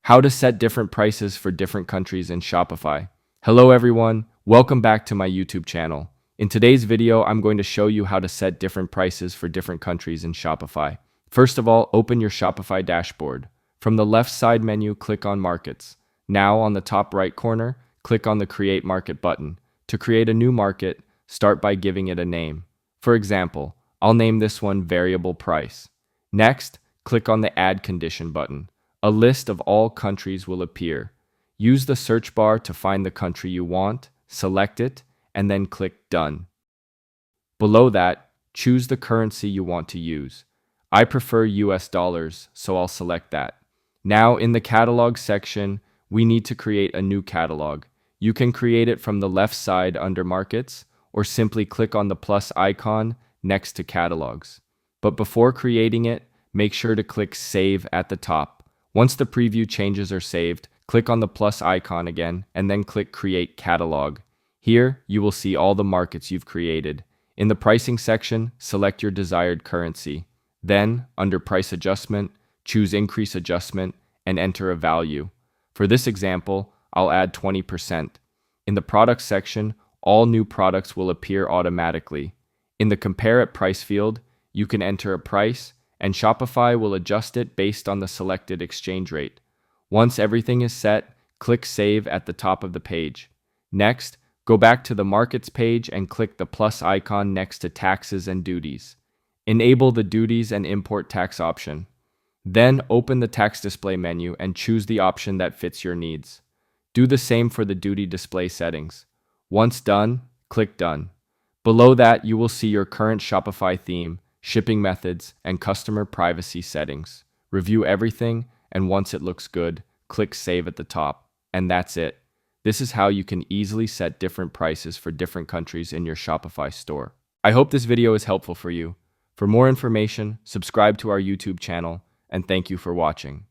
How to set different prices for different countries in Shopify. Hello everyone, welcome back to my YouTube channel. In today's video, I'm going to show you how to set different prices for different countries in Shopify. First of all, open your Shopify dashboard. From the left side menu, click on Markets. Now on the top right corner, click on the Create Market button. To create a new market, start by giving it a name. For example, I'll name this one Variable Price. Next, click on the Add Condition button. A list of all countries will appear. Use the search bar to find the country you want, select it, and then click Done. Below that, choose the currency you want to use. I prefer US dollars, so I'll select that. Now in the catalog section, we need to create a new catalog. You can create it from the left side under Markets, or simply click on the plus icon next to Catalogs. But before creating it, make sure to click Save at the top. Once the preview changes are saved, click on the plus icon again, and then click Create Catalog. Here, you will see all the markets you've created. In the pricing section, select your desired currency. Then, under Price Adjustment, choose Increase Adjustment and enter a value. For this example, I'll add 20%. In the Products section, all new products will appear automatically. In the Compare at Price field, you can enter a price, and Shopify will adjust it based on the selected exchange rate. Once everything is set, click Save at the top of the page. Next, go back to the Markets page and click the plus icon next to Taxes and Duties. Enable the Duties and Import Tax option. Then open the Tax Display menu and choose the option that fits your needs. Do the same for the duty display settings. Once done, click Done. Below that, you will see your current Shopify theme, shipping methods, and customer privacy settings. Review everything, and once it looks good, click Save at the top. And that's it. This is how you can easily set different prices for different countries in your Shopify store. I hope this video is helpful for you. For more information, subscribe to our YouTube channel, and thank you for watching.